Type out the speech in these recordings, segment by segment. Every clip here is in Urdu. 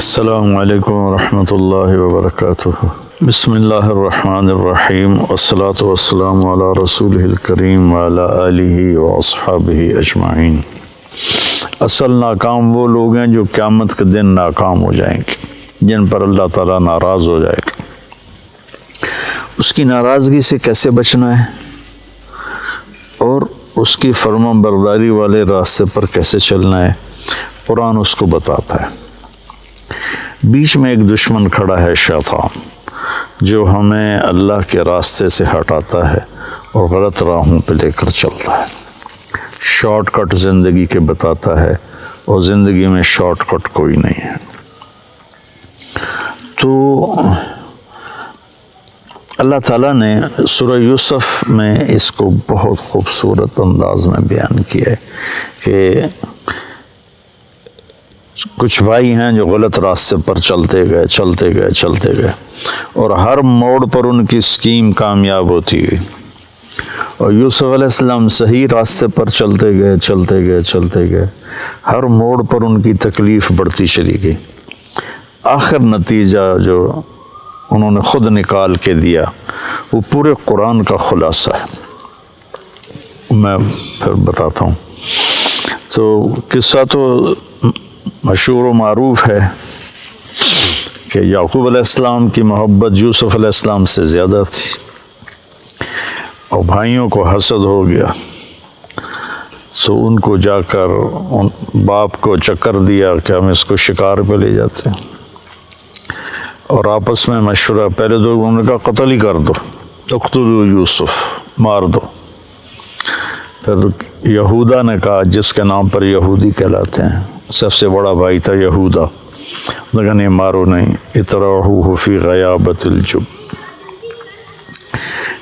السلام علیکم ورحمۃ اللہ وبرکاتہ۔ بسم اللہ الرحمن الرحیم، والصلاة والسلام علی رسولہ الکریم وعلی آلہ واصحابہ اجمعین۔ اصل ناکام وہ لوگ ہیں جو قیامت کے دن ناکام ہو جائیں گے، جن پر اللہ تعالیٰ ناراض ہو جائے گا۔ اس کی ناراضگی سے کیسے بچنا ہے اور اس کی فرما برداری والے راستے پر کیسے چلنا ہے، قرآن اس کو بتاتا ہے۔ بیچ میں ایک دشمن کھڑا ہے، شیطان، جو ہمیں اللہ کے راستے سے ہٹاتا ہے اور غلط راہوں پہ لے کر چلتا ہے، شارٹ کٹ زندگی کے بتاتا ہے، اور زندگی میں شارٹ کٹ کوئی نہیں ہے۔ تو اللہ تعالیٰ نے سورہ یوسف میں اس کو بہت خوبصورت انداز میں بیان کیا ہے کہ کچھ بھائی ہیں جو غلط راستے پر چلتے گئے اور ہر موڑ پر ان کی اسکیم کامیاب ہوتی گئی، اور یوسف علیہ السلام صحیح راستے پر چلتے گئے، ہر موڑ پر ان کی تکلیف بڑھتی چلی گئی۔ آخر نتیجہ جو انہوں نے خود نکال کے دیا وہ پورے قرآن کا خلاصہ ہے، میں پھر بتاتا ہوں۔ تو قصہ تو مشہور و معروف ہے کہ یعقوب علیہ السلام کی محبت یوسف علیہ السلام سے زیادہ تھی، اور بھائیوں کو حسد ہو گیا، تو ان کو جا کر ان باپ کو چکر دیا کہ ہم اس کو شکار پہ لے جاتے ہیں، اور آپس میں مشورہ، پہلے تو انہوں نے کہا قتل ہی کر دو، اقتلوا یوسف، مار دو۔ پھر یہودا نے کہا، جس کے نام پر یہودی کہلاتے ہیں، سب سے بڑا بھائی تھا یہودا، لیکن نہیں، مارو نہیں، اطرحوہ فی غیابۃ الجب،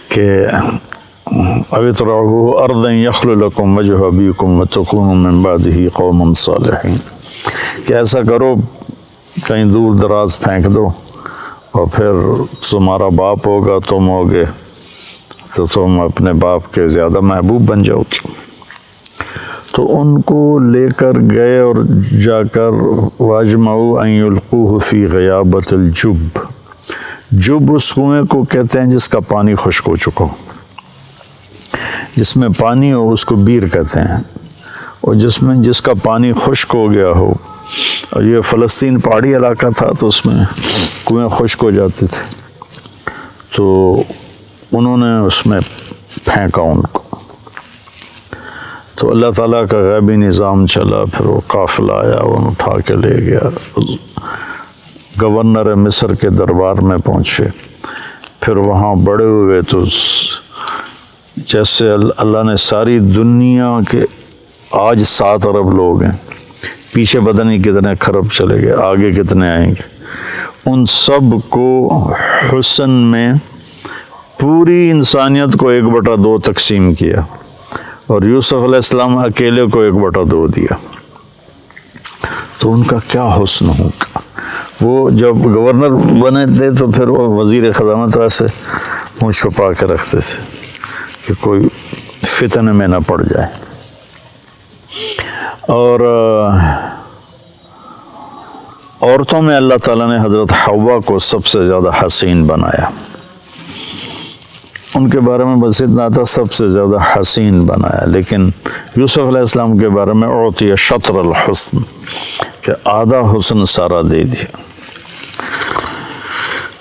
کہ او اطرحوہ ارضا یخل لکم وجہ ابیکم وتکونوا من بعدہ قوما صالحین، کہ ایسا کرو کہیں دور دراز پھینک دو، اور پھر تمہارا باپ ہوگا، تم ہوگے، تو تم اپنے باپ کے زیادہ محبوب بن جاؤ گے۔ تو ان کو لے کر گئے اور جا کر واجمعوا ان یلقوہ فی غیابۃ الجب، جب اس کنویں کو کہتے ہیں جس کا پانی خشک ہو چکا ہو، جس میں پانی ہو اس کو بیر کہتے ہیں، اور جس کا پانی خشک ہو گیا ہو، اور یہ فلسطین پہاڑی علاقہ تھا تو اس میں کنویں خشک ہو جاتے تھے، تو انہوں نے اس میں پھینکا ان کو۔ تو اللہ تعالیٰ کا غیبی نظام چلا، پھر وہ قافلہ آیا، وہ اٹھا کے لے گیا، گورنر مصر کے دربار میں پہنچے، پھر وہاں بڑے ہوئے، تو جیسے اللہ نے ساری دنیا کے آج 7 ارب لوگ ہیں، پیچھے پتہ نہیں کتنے خرب چلے گئے، آگے کتنے آئیں گے، ان سب کو حسن میں پوری انسانیت کو 1/2 تقسیم کیا، اور یوسف علیہ السلام اکیلے کو 1/2 دیا۔ تو ان کا کیا حسن ہوگا۔ وہ جب گورنر بنے تھے تو پھر وہ وزیر خزانہ تو ایسے منہ چھپا کے رکھتے تھے کہ کوئی فتنے میں نہ پڑ جائے، اور عورتوں میں اللہ تعالیٰ نے حضرت حوا کو سب سے زیادہ حسین بنایا، ان کے بارے میں بس اتنا تھا، سب سے زیادہ حسین بنایا، لیکن یوسف علیہ السلام کے بارے میں اعطی شطر الحسن، کہ آدھا حسن سارا دے دیا۔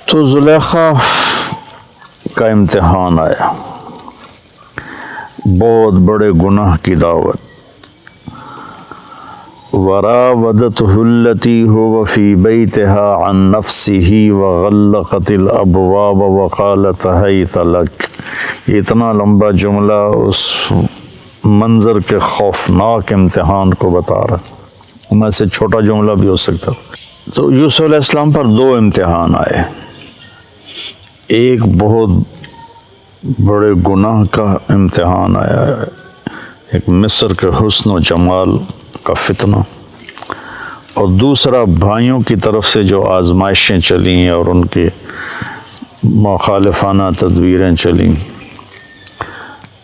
تو زلیخا کا امتحان آیا، بہت بڑے گناہ کی دعوت، وراودته التي هو في بيتها عن نفسه وغلقت الابواب وقالت هيت لك، یہ اتنا لمبا جملہ اس منظر کے خوفناک امتحان کو بتا رہا ہے، میں سے چھوٹا جملہ بھی ہو سکتا۔ تو یوسف علیہ السلام پر 2 امتحان آئے، ایک بہت بڑے گناہ کا امتحان آیا، ایک مصر کے حسن و جمال کا فتنہ، اور دوسرا بھائیوں کی طرف سے جو آزمائشیں چلیں اور ان کی مخالفانہ تدبیریں چلیں،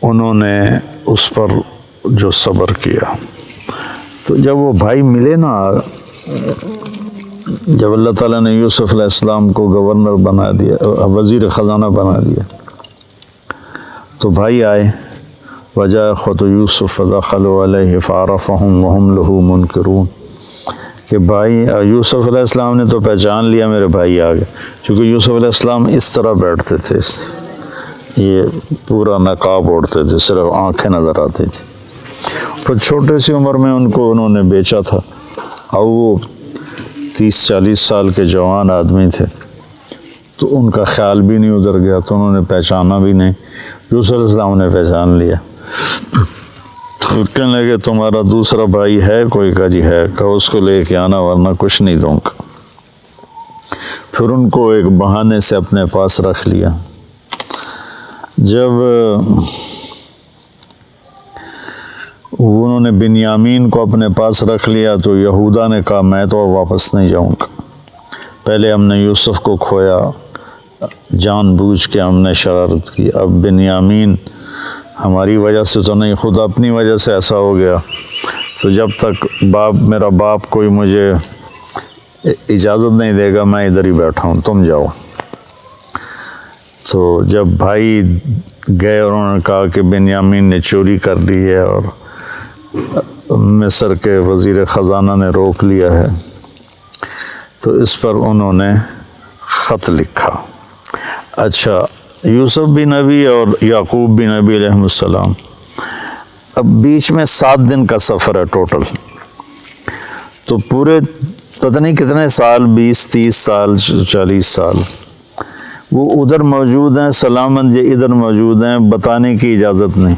انہوں نے اس پر جو صبر کیا۔ تو جب وہ بھائی ملے نا جب اللہ تعالیٰ نے یوسف علیہ السلام کو گورنر بنا دیا، وزیر خزانہ بنا دیا، تو بھائی آئے، وجاء اخوۃ یوسف فدخلوا علیہ فعرفہم وہم لہ منکرون، کہ بھائی یوسف علیہ السلام نے تو پہچان لیا میرے بھائی آ گئے، چونکہ یوسف علیہ السلام اس طرح بیٹھتے تھے، یہ پورا نقاب اوڑھتے تھے، صرف آنکھیں نظر آتی تھی، پھر چھوٹے سی عمر میں ان کو انہوں نے بیچا تھا، اور وہ 30-40 سال کے جوان آدمی تھے، تو ان کا خیال بھی نہیں ادھر گیا، تو انہوں نے پہچانا بھی نہیں، یوسف علیہ السلام نے پہچان لیا، تو کہنے لگے تمہارا دوسرا بھائی ہے کوئی؟ کا جی ہے، کہا اس کو لے کے آنا ورنہ کچھ نہیں دوں گا۔ پھر ان کو ایک بہانے سے اپنے پاس رکھ لیا۔ جب انہوں نے بنیامین کو اپنے پاس رکھ لیا تو یہودا نے کہا میں تو واپس نہیں جاؤں گا، پہلے ہم نے یوسف کو کھویا، جان بوجھ کے ہم نے شرارت کی، اب بنیامین ہماری وجہ سے تو نہیں، خود اپنی وجہ سے ایسا ہو گیا، تو جب تک میرا باپ کوئی مجھے اجازت نہیں دے گا میں ادھر ہی بیٹھا ہوں، تم جاؤ۔ تو جب بھائی گئے اور انہوں نے کہا کہ بنیامین نے چوری کر لی ہے اور مصر کے وزیر خزانہ نے روک لیا ہے، تو اس پر انہوں نے خط لکھا۔ اچھا، یوسف بھی نبی اور یعقوب بھی نبی علیہ السلام، اب بیچ میں 7 دن کا سفر ہے ٹوٹل، تو پورے پتہ نہیں کتنے سال، 20-30 سال 40 سال وہ ادھر موجود ہیں، سلامت یہ ادھر موجود ہیں، بتانے کی اجازت نہیں،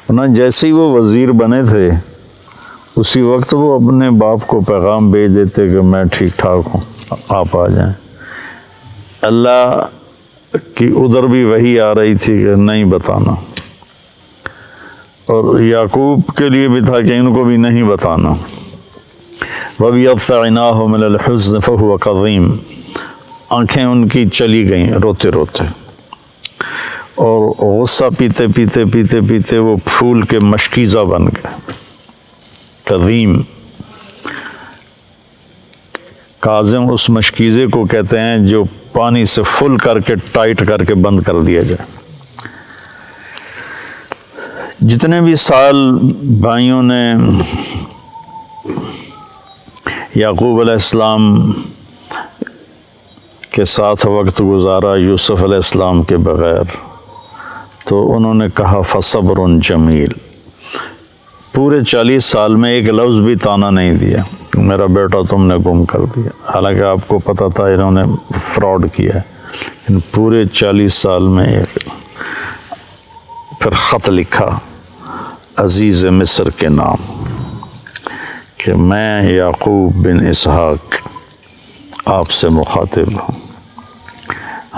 ورنہ جیسے ہی وہ وزیر بنے تھے اسی وقت وہ اپنے باپ کو پیغام بھیج دیتے کہ میں ٹھیک ٹھاک ہوں، آپ آ جائیں۔ اللہ کی ادھر بھی وحی آ رہی تھی کہ نہیں بتانا، اور یعقوب کے لیے بھی تھا کہ ان کو بھی نہیں بتانا۔ وَبِيَضَّ عَيْنَاهُ مِنَ الْحُزْنِ فَهُوَ كَظِيمٌ، آنکھیں ان کی چلی گئیں روتے روتے، اور غصہ پیتے پیتے پیتے پیتے وہ پھول کے مشکیزہ بن گئے۔ کظیم، کاظم اس مشکیزے کو کہتے ہیں جو پانی سے فل کر کے ٹائٹ کر کے بند کر دیا جائے۔ جتنے بھی سال بھائیوں نے یعقوب علیہ السلام کے ساتھ وقت گزارا یوسف علیہ السلام کے بغیر، تو انہوں نے کہا فصبر جمیل، پورے 40 سال میں ایک لفظ بھی طعنہ نہیں دیا میرا بیٹا تم نے گم کر دیا، حالانکہ آپ کو پتہ تھا انہوں نے فراڈ کیا ہے، لیکن پورے 40 سال میں ایک۔ پھر خط لکھا عزیز مصر کے نام کہ میں یعقوب بن اسحاق آپ سے مخاطب ہوں،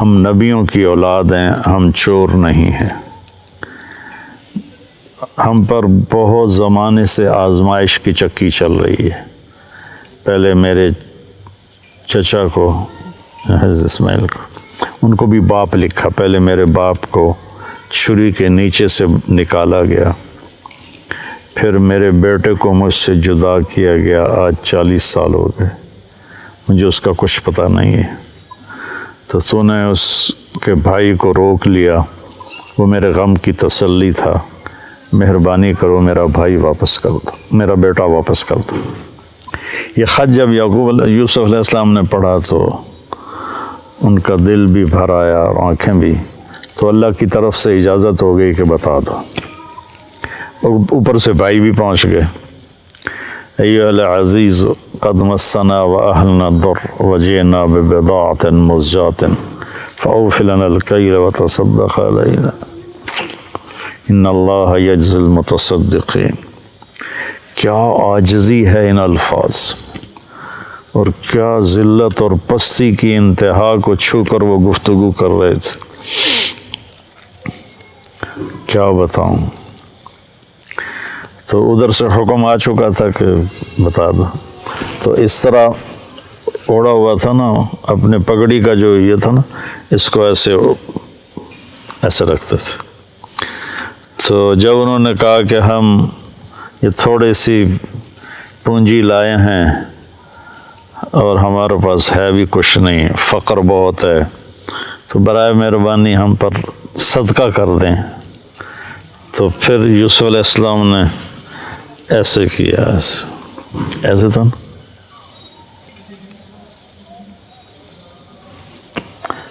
ہم نبیوں کی اولاد ہیں، ہم چور نہیں ہیں، ہم پر بہت زمانے سے آزمائش کی چکی چل رہی ہے، پہلے میرے چچا کو حضرت اسماعیل کو، ان کو بھی باپ لکھا، پہلے میرے باپ کو چھری کے نیچے سے نکالا گیا، پھر میرے بیٹے کو مجھ سے جدا کیا گیا، آج 40 سال ہو گئے، مجھے اس کا کچھ پتہ نہیں ہے، تو نے اس کے بھائی کو روک لیا، وہ میرے غم کی تسلی تھا، مہربانی کرو میرا بھائی واپس کر دو، میرا بیٹا واپس کر دو۔ یہ خط جب یوسف علیہ السلام نے پڑھا تو ان کا دل بھی بھر آیا اور آنکھیں بھی، تو اللہ کی طرف سے اجازت ہو گئی کہ بتا دو، اور اوپر سے بھائی بھی پہنچ گئے۔ ایھا العزیز قد مسنا واہلنا الضر وجئنا ببضاعة مزجاة فاوف لنا الکیل وتصدق علینا ان اللہ یجزی المتصدقین۔ کیا عاجزی ہے ان الفاظ، اور کیا ذلت اور پستی کی انتہا کو چھو کر وہ گفتگو کر رہے تھے، کیا بتاؤں۔ تو ادھر سے حکم آ چکا تھا کہ بتا دو، تو اس طرح اوڑا ہوا تھا نا، اپنے پگڑی کا جو یہ تھا نا، اس کو ایسے رکھتے تھے۔ تو جب انہوں نے کہا کہ ہم یہ تھوڑی سی پونجی لائے ہیں اور ہمارے پاس ہے بھی کچھ نہیں، فقر بہت ہے، تو برائے مہربانی ہم پر صدقہ کر دیں۔ تو پھر یوسف علیہ السلام نے ایسے کیا، ایسے تھا نا،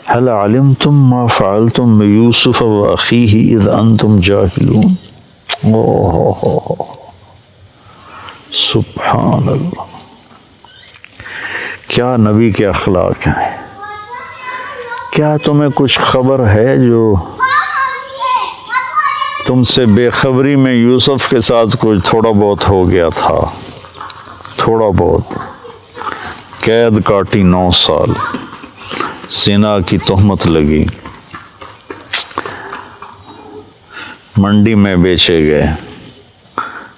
هل علمتم ما فعلتم بيوسف وأخيه إذ أنتم جاهلون۔ سبحان اللہ، کیا نبی کے اخلاق ہیں۔ کیا تمہیں کچھ خبر ہے جو تم سے بے خبری میں یوسف کے ساتھ کچھ تھوڑا بہت ہو گیا تھا، تھوڑا بہت، قید کاٹی 9 سال، زنا کی تہمت لگی، منڈی میں بیچے گئے،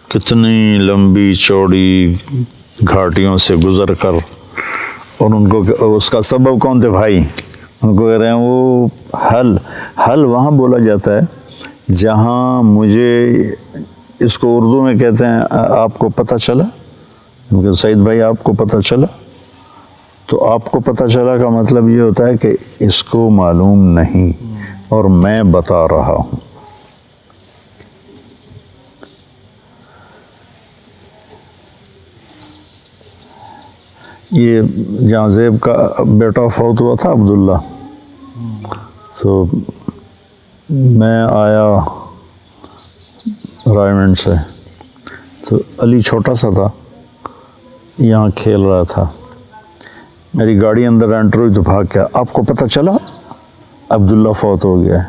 کتنی لمبی چوڑی گھاٹیوں سے گزر کر، اور ان کو اس کا سبب کون تھے بھائی؟ ان کو کہہ رہے ہیں وہ حل وہاں بولا جاتا ہے جہاں مجھے، اس کو اردو میں کہتے ہیں آپ کو پتہ چلا، سعید بھائی آپ کو پتہ چلا، تو آپ کو پتہ چلا کا مطلب یہ ہوتا ہے کہ اس کو معلوم نہیں اور میں بتا رہا ہوں۔ یہ جہاں زیب کا بیٹا فوت ہوا تھا عبداللہ، تو میں آیا رائمنڈ سے، تو علی چھوٹا سا تھا، یہاں کھیل رہا تھا، میری گاڑی اندر انٹر ہوئی تو بھاگ گیا، آپ کو پتہ چلا عبداللہ فوت ہو گیا ہے۔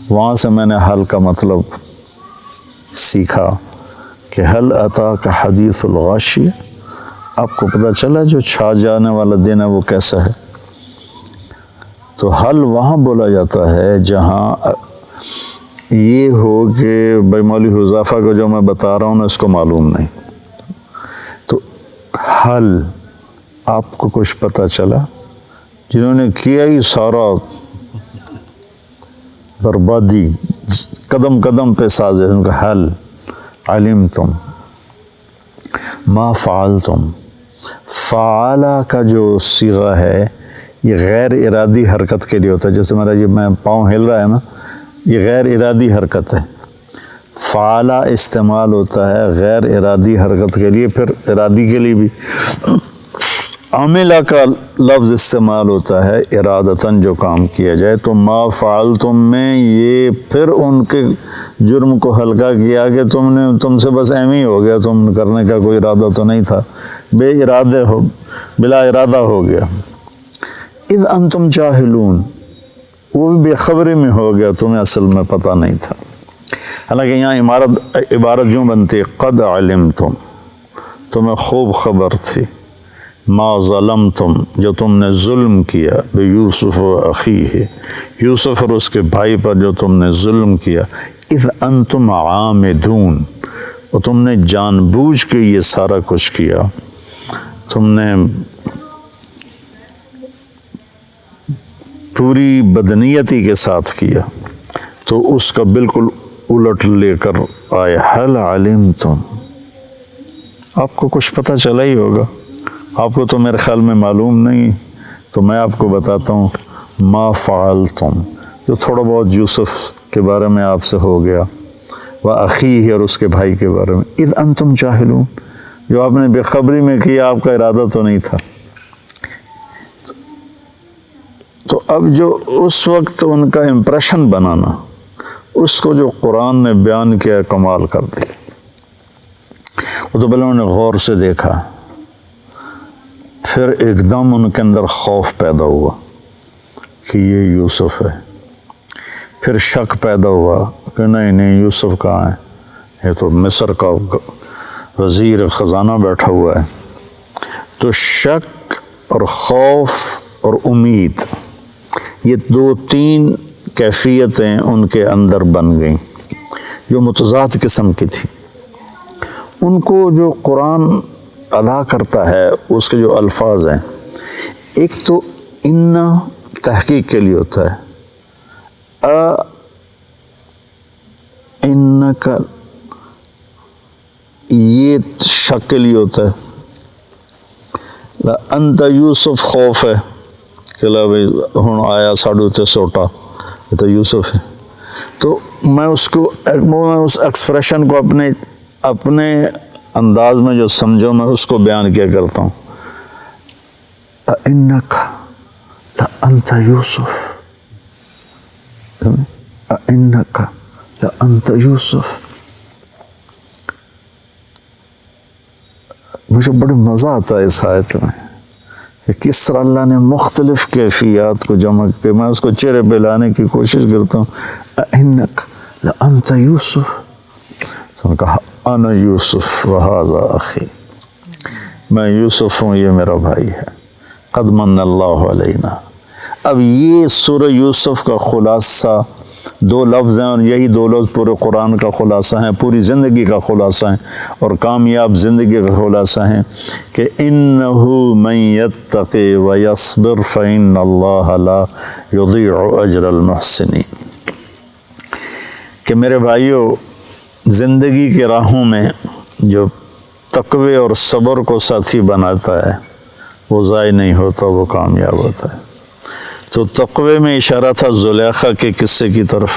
وہاں سے میں نے حل کا مطلب سیکھا کہ حل اتاک حدیث الغاشیہ، آپ کو پتہ چلا جو چھا جانے والا دن ہے وہ کیسا ہے۔ تو حل وہاں بولا جاتا ہے جہاں یہ ہو کہ بھائی مولوی حذیفہ کو جو میں بتا رہا ہوں نا اس کو معلوم نہیں، تو حل آپ کو کچھ پتہ چلا، جنہوں نے کیا ہی سارا بربادی، قدم قدم پہ سازے، ان کا حل علمتم ما فعلتم، فعلا کا جو صیغہ ہے یہ غیر ارادی حرکت کے لیے ہوتا ہے، جیسے میرا یہ میں پاؤں ہل رہا ہے نا، یہ غیر ارادی حرکت ہے۔ فعلا استعمال ہوتا ہے غیر ارادی حرکت کے لیے، پھر ارادی کے لیے بھی عاملہ کا لفظ استعمال ہوتا ہے ارادتاً جو کام کیا جائے۔ تو ما فعلتم میں یہ پھر ان کے جرم کو ہلکا کیا کہ تم سے بس ایم ہی ہو گیا، تم کرنے کا کوئی ارادہ تو نہیں تھا، بلا ارادہ ہو گیا۔ اذ انتم جاہلون، وہ بھی بے خبری میں ہو گیا، تمہیں اصل میں پتہ نہیں تھا۔ حالانکہ یہاں عبارت یوں بنتی ہے قد علمتم، تمہیں خوب خبر تھی، ما ظلمتم، جو تم نے ظلم کیا، بیوسف و اخیہ، یوسف اور اس کے بھائی پر جو تم نے ظلم کیا، اذ انتم عامدون، اور تم نے جان بوجھ کے یہ سارا کچھ کیا، تم نے پوری بدنیتی کے ساتھ کیا، تو اس کا بالکل الٹ لے کر آئے حل علمتم، آپ کو کچھ پتہ چلا ہی ہوگا، آپ کو تو میرے خیال میں معلوم نہیں، تو میں آپ کو بتاتا ہوں ما فعلتم، جو تھوڑا بہت یوسف کے بارے میں آپ سے ہو گیا، وَأَخِيهِ، اور اس کے بھائی کے بارے میں، اذ انتم جاہلون، جو آپ نے بے خبری میں کیا، آپ کا ارادہ تو نہیں تھا۔ تو اب جو اس وقت ان کا امپریشن بنانا، اس کو جو قرآن نے بیان کیا، کمال کر دیا۔ وہ تو پہلے انہوں نے غور سے دیکھا، پھر ایک دم ان کے اندر خوف پیدا ہوا کہ یہ یوسف ہے، پھر شک پیدا ہوا کہ نہیں یوسف کہاں ہے، یہ تو مصر کا وزیر خزانہ بیٹھا ہوا ہے۔ تو شک اور خوف اور امید، یہ 2-3 کیفیتیں ان کے اندر بن گئیں جو متضاد قسم کی تھی۔ ان کو جو قرآن ادا کرتا ہے اس کے جو الفاظ ہیں، ایک تو ان تحقیق کے لیے ہوتا ہے، ان کا یہ شک کے لیے ہوتا ہے، انت یوسف خوف ہے کہ لا بھائی ہوں آیا ساڑھو تے سوٹا، یہ تو یوسف ہے. تو میں اس ایکسپریشن کو اپنے انداز میں جو سمجھو میں اس کو بیان کیا کرتا ہوں. اِنَّكَ لَأَنْتَ یوسف، اِنَّكَ لَأَنْتَ یوسف. مجھے بڑا مزہ آتا ہے اس آیت میں کہ کس طرح اللہ نے مختلف کیفیات کو جمع کے میں اس کو چہرے پہ لانے کی کوشش کرتا ہوں. اِنَّكَ لَأَنْتَ یوسف، تو نے کہا انا یوسف وہذا اخی، میں یوسف ہوں، یہ میرا بھائی ہے. قد من اللہ علینا. اب یہ سورہ یوسف کا خلاصہ 2 لفظ ہیں، اور یہی 2 لفظ پورے قرآن کا خلاصہ ہیں، پوری زندگی کا خلاصہ ہیں، اور کامیاب زندگی کا خلاصہ ہیں کہ انہ من یتقی ویصبر فإن اللہ لا یضیع اجر المحسنین. کہ میرے بھائیو، زندگی کی راہوں میں جو تقوی اور صبر کو ساتھی بناتا ہے وہ ضائع نہیں ہوتا، وہ کامیاب ہوتا ہے. تو تقوی میں اشارہ تھا زلیخا کے قصے کی طرف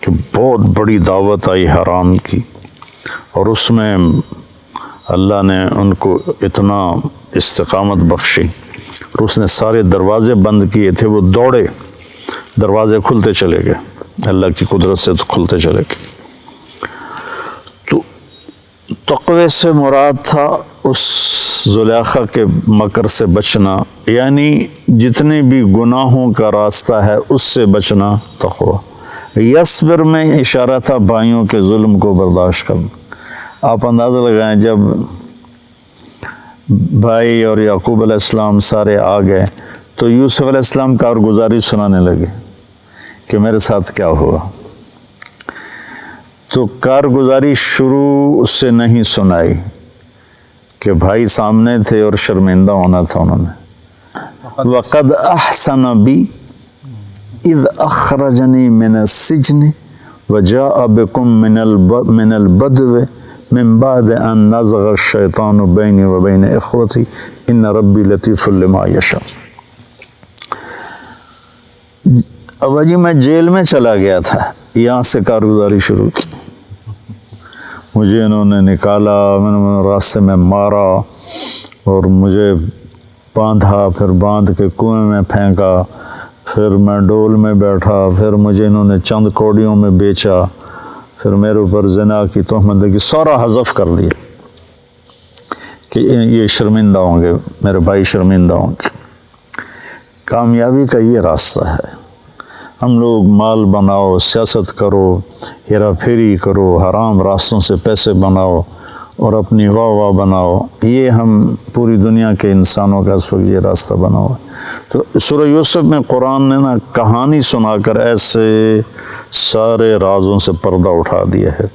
کہ بہت بڑی دعوت آئی حرام کی، اور اس میں اللہ نے ان کو اتنا استقامت بخشی، اور اس نے سارے دروازے بند کیے تھے، وہ دوڑے، دروازے کھلتے چلے گئے، اللہ کی قدرت سے تو کھلتے چلے گئے. تو تقوی سے مراد تھا اس زلیخا کے مکر سے بچنا، یعنی جتنے بھی گناہوں کا راستہ ہے اس سے بچنا تقوی. یصبر میں اشارہ تھا بھائیوں کے ظلم کو برداشت کرنا. آپ اندازہ لگائیں جب بھائی اور یعقوب علیہ السلام سارے آ گئے تو یوسف علیہ السلام کارگزاری سنانے لگے کہ میرے ساتھ کیا ہوا. تو کارگزاری شروع سے نہیں سنائی کہ بھائی سامنے تھے اور شرمندہ ہونا تھا انہوں نے. وَقَدْ أَحْسَنَ بِي إِذْ أَخْرَجَنِي مِنَ السِّجْنِ وَجَاءَ بِكُم مِّنَ الْبَدْوِ مِن بَعْدِ أَن نَزَغَ الشَّيْطَانُ بَيْنِي وَبَيْنَ إِخْوَتِي إِنَّ رَبِّي لَطِيفٌ لِمَا يَشَاءُ. ابا جی میں جیل میں چلا گیا تھا، یہاں سے کارگزاری شروع کی. مجھے انہوں نے نکالا، میں نے راستے میں مارا اور مجھے باندھا، پھر باندھ کے کنویں میں پھینکا، پھر میں ڈول میں بیٹھا، پھر مجھے انہوں نے چند کوڑیوں میں بیچا، پھر میرے اوپر زنا کی تہمت لگی. سارا حذف کر دیا کہ یہ شرمندہ ہوں گے، میرے بھائی شرمندہ ہوں گے. کامیابی کا یہ راستہ ہے. ہم لوگ مال بناؤ، سیاست کرو، ہیرا پھیری کرو، حرام راستوں سے پیسے بناؤ اور اپنی واہ بناؤ. یہ ہم پوری دنیا کے انسانوں کا اس وقت یہ راستہ بنا ہوا ہے. تو سورہ یوسف میں قرآن نے کہانی سنا کر ایسے سارے رازوں سے پردہ اٹھا دیا ہے.